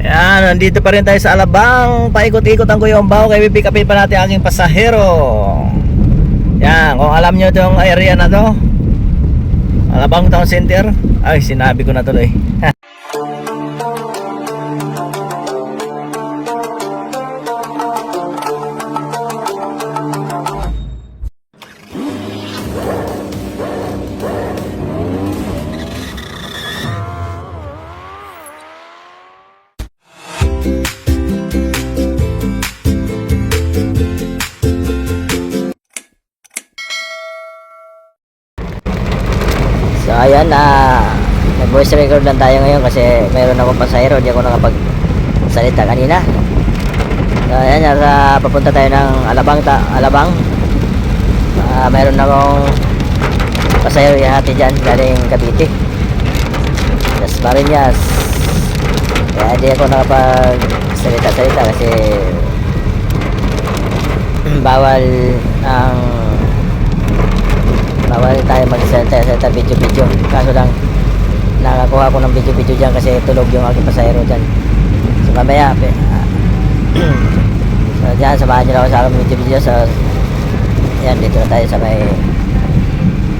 Ayan, nandito pa rin tayo sa Alabang. Paikot-ikot ang Kuya Umbao. Kaya pipick upin pa natin ang aking pasahero. Yan, kung alam nyo itong area na to, Alabang Town Center. Ay, sinabi ko na tuloy. So ayan, nag-voice record lang tayo ngayon kasi mayroon akong pasahero, hindi ako nakapagsalita kanina. So ayan, papunta tayo ng Alabang. Mayroon akong pasahero ihati dyan galing Cavite, Las Marinas. Kaya hindi ako nakapagsalita kasi bawal tayo magsalita video. Kaso lang nakakuha ko ng video dyan kasi tulog yung aking pasahero dyan. So mamaya so dyan, samahan nyo lang ako sa aking video. So yan, dito na tayo sa may,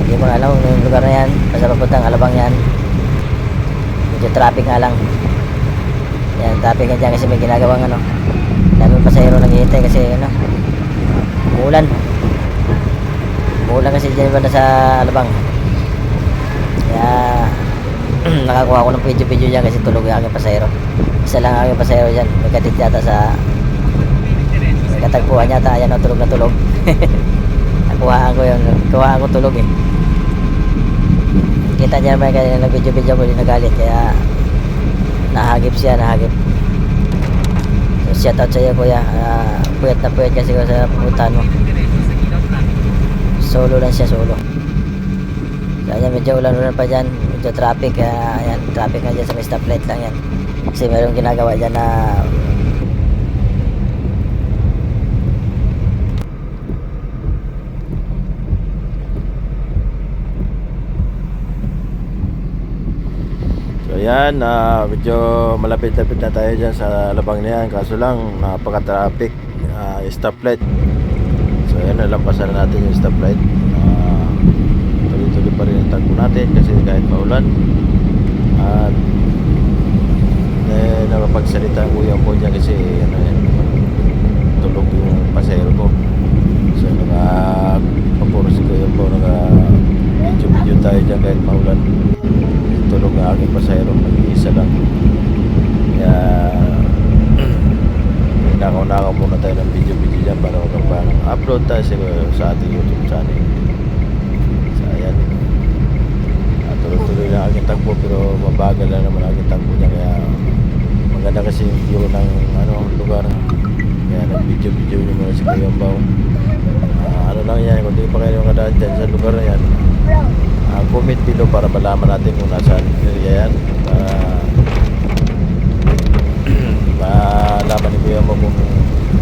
hindi mo na alam yung lugar na yan, basta papuntang Alabang yan. Medyo traffic nga lang yan, traffic nga dyan kasi may ginagawang daming pasahero naghihintay kasi umuulan kasi dyan ba na sa Alabang. Kaya nakakuha ko ng video dyan kasi tulog yung aking pasahero. Isa lang ang aking pasahero dyan, magkatid yata sa katagpuan yata. Ayan, tulog na tulog. Nakuhaan ko tulog eh. Kita niya naman kaya nag-video ko, din nagalit kaya nahagip siya. So shout out sa iyo kuya, puyat na puyat kasi ko sa pupuntahan mo. Solo lang siya. Kaya medyo ulan pa dyan, medyo traffic. Ayan, traffic nga dyan sa may stoplight lang yan kasi mayroong ginagawa dyan na ayan, medyo malapit-lapit na tayo dyan sa Alabang na yan. Kaso lang, napaka-traffic, stoplight. So ayan, nalampasan na natin yung stoplight. Tuloy-tuloy pa rin ang tagpo natin kasi kahit maulan. At nakapagsalita ang kuya ko dyan kasi tulog yung pasahero ko. So nagpapuro si kuya ko, nag-video tayo dyan kahit maulan. Tulog ang aking pasahero, mag-iisa lang. Kaya nakaw muna tayo ng video dyan para upload tayo sa ating YouTube channel. So ayan, tuloy-tuloy lang aking tagpo pero mabagal lang naman aking tagpo dyan. Kaya maganda kasi yung view ng lugar. Kaya nag-video nyo muna si Kuya Umbao. Lang yan, kung di pa kayo nakadaan dyan sa lugar na yan, comment below para malaman natin kung nasaan area yan, malaman ni Kuya Umbao kung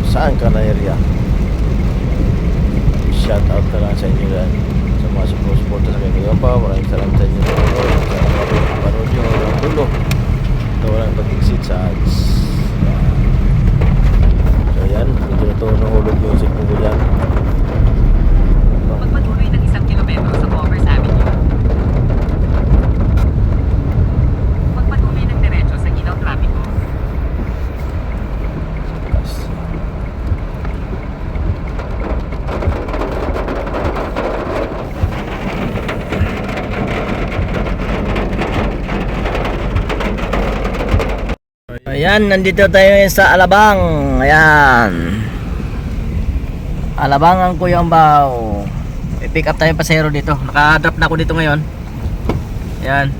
saan ka na area. Shout out ka lang sa inyo yan, sa mga support sa Kuya Umbao. Maraming salamat sa inyo sa panood nyo ng dulo na walang pag-exit sa ads. So yan, medyo na ito nahulog yung cellphone ko dyan. Magpatuloy ng 1 kilometro sa Commerce Avenue. Magpatuloy ng diretso sa ilaw trapiko. Ayan, nandito tayo ngayon sa Alabang. Ayan, Alabang ang Kuya Umbao. I-pick up tayo pasahero dito. Naka-drop na ako dito ngayon. Ayan,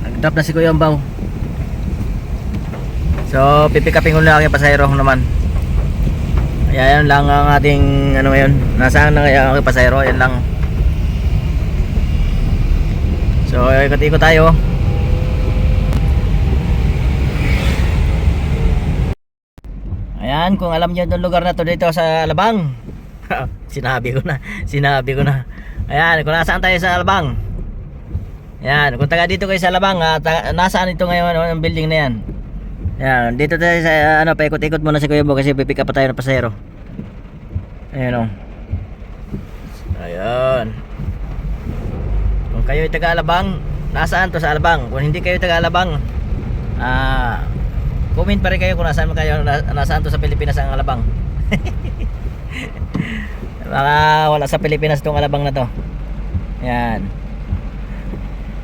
nag-drop na si Kuya Umbao. So pipick upin ko lang aking pasahero naman. Ayan lang ang ating ngayon. Nasaan na kaya ang aking pasahero? Ayan lang. So ikot-ikot tayo. Ayan, kung alam niyo itong lugar na to dito sa Alabang. Sinabi ko na. Ayan, kung nasaan tayo sa Alabang. Ayan, kung taga dito kayo sa Alabang, nasaan ito ngayon ang building na yan? Yan, dito tayo sa ano, paikot-ikot muna si Kuya Bo kasi pipick up pa tayo ng pasahero. Ayan o. Ayan. Kung kayo taga Alabang, nasaan to sa Alabang? Kung hindi kayo taga Alabang, comment pa rin kayo kung nasaan kayo, nasaan to sa Pilipinas ang Alabang. Baka wala sa Pilipinas tong Alabang na to. Ayan.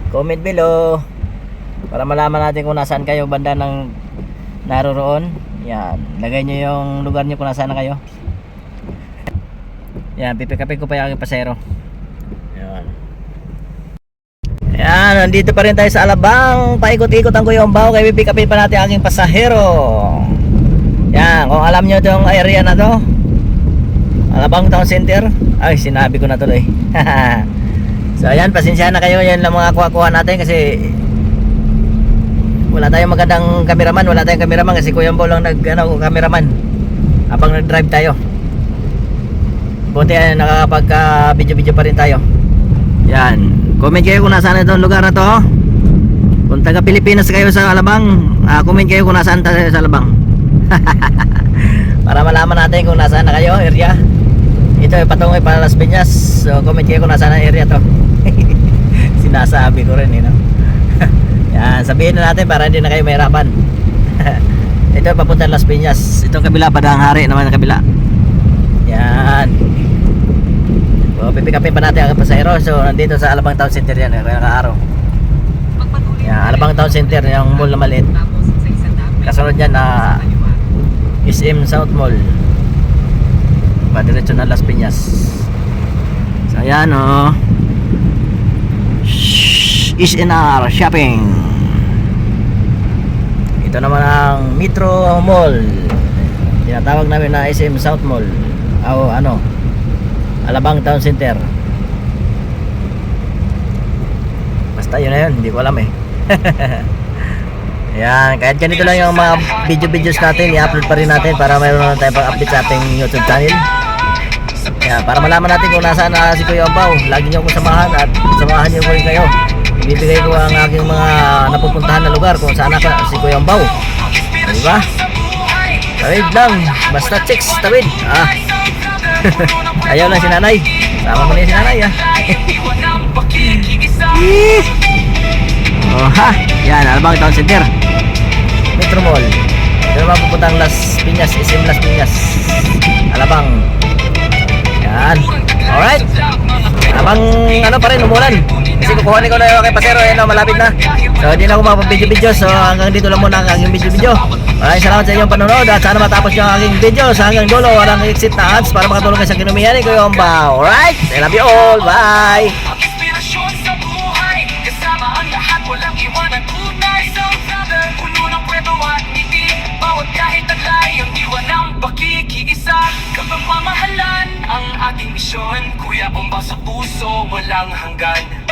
Comment below para malaman natin kung nasaan kayo banda ng naroroon. Yan, lagay nyo yung lugar nyo kung nasaan na kayo. Yan, pipikapin ko pa yung aking pasero. Yan. Yan, nandito pa rin tayo sa Alabang. Paikot-ikot ang Kuya Ombaw kaya pipikapin pa natin ang aking pasahero. Yan, kung alam nyo itong area na to, Alabang Town Center. Ay, sinabi ko na tuloy. So ayan, pasensya na kayo. Yan lang mga kuha-kuha natin kasi wala tayong magandang cameraman. Wala tayong cameraman kasi Kuya Ombaw lang cameraman habang nag-drive tayo. Buti nakakapag video-video pa rin tayo. Yan, comment kayo kung nasaan itong lugar na to. Kung taga Pilipinas kayo sa Alabang, comment kayo kung nasaan tayo sa Alabang. Para malaman natin kung nasaan na kayo area. Ito ay patungoy para Las Piñas. So comment kayo kung nasaan ang area to. Sinasabi ko rin no? Yan, sabihin na natin para hindi na kayo mahirapan. Ito papunta Las Piñas. Itong kabila, Padang Hari naman ang kabila. Yan. So pipikapin pa natin ang pasahero. So nandito sa Alabang Town Center yan, kaya naka-araw. Pagpatuloy Yan, Alabang Town Center, yung mall na maliit. tapos sa isang daan, Kasunod yan na SM South Mall. Padiretso na Las Piñas. So ayan o. SNR Shopping. Ito naman ang Metro Mall. Tinatawag namin na SM South Mall. O ano, Alabang Town Center. Basta yun na yun, hindi ko alam eh. Ayan, kahit ganito lang yung mga video-videos natin, i-upload pa rin natin para mayroon na tayong pag-update sa ating YouTube channel. Ayan, para malaman natin kung nasaan na si Kuya Ombaw. Lagi nyo akong samahan at samahan nyo ko rin kayo. Ibibigay ko ang aking mga napupuntahan na lugar kung saan na si Kuya Ombaw. Diba? Tawid lang, basta chicks, tawid. Ayaw lang si nanay. Sama mo na si nanay Oh ha, yan, Alabang Town Center, Metro Mall. Ito naman pupuntang Las Piñas, SM Las Piñas, Alabang. Yan, alright. Habang ano pa rin, umulan kasi kukuhanin ko na yung aking pasero, yan o, malapit na. So hindi na ako makapag-video-video. So hanggang dito lang muna ang aking video-video. Maraming salamat sa inyong panonood at sana matapos yung aking video sa hanggang dulo. Walang exit na ads para makatulong kayo sa kinumihan ni Kuya Ombaw. Alright, I love you all, bye. Inspirasyon sa buhay, kasama ang lahat, walang iwanan tunay sa brother, puno ng kwento at ngiti, bawat kahit taglay, ang diwan ng pakikiisa, kapagmamahalan ang ating misyon, Kuya Ombaw sa puso, walang hanggan.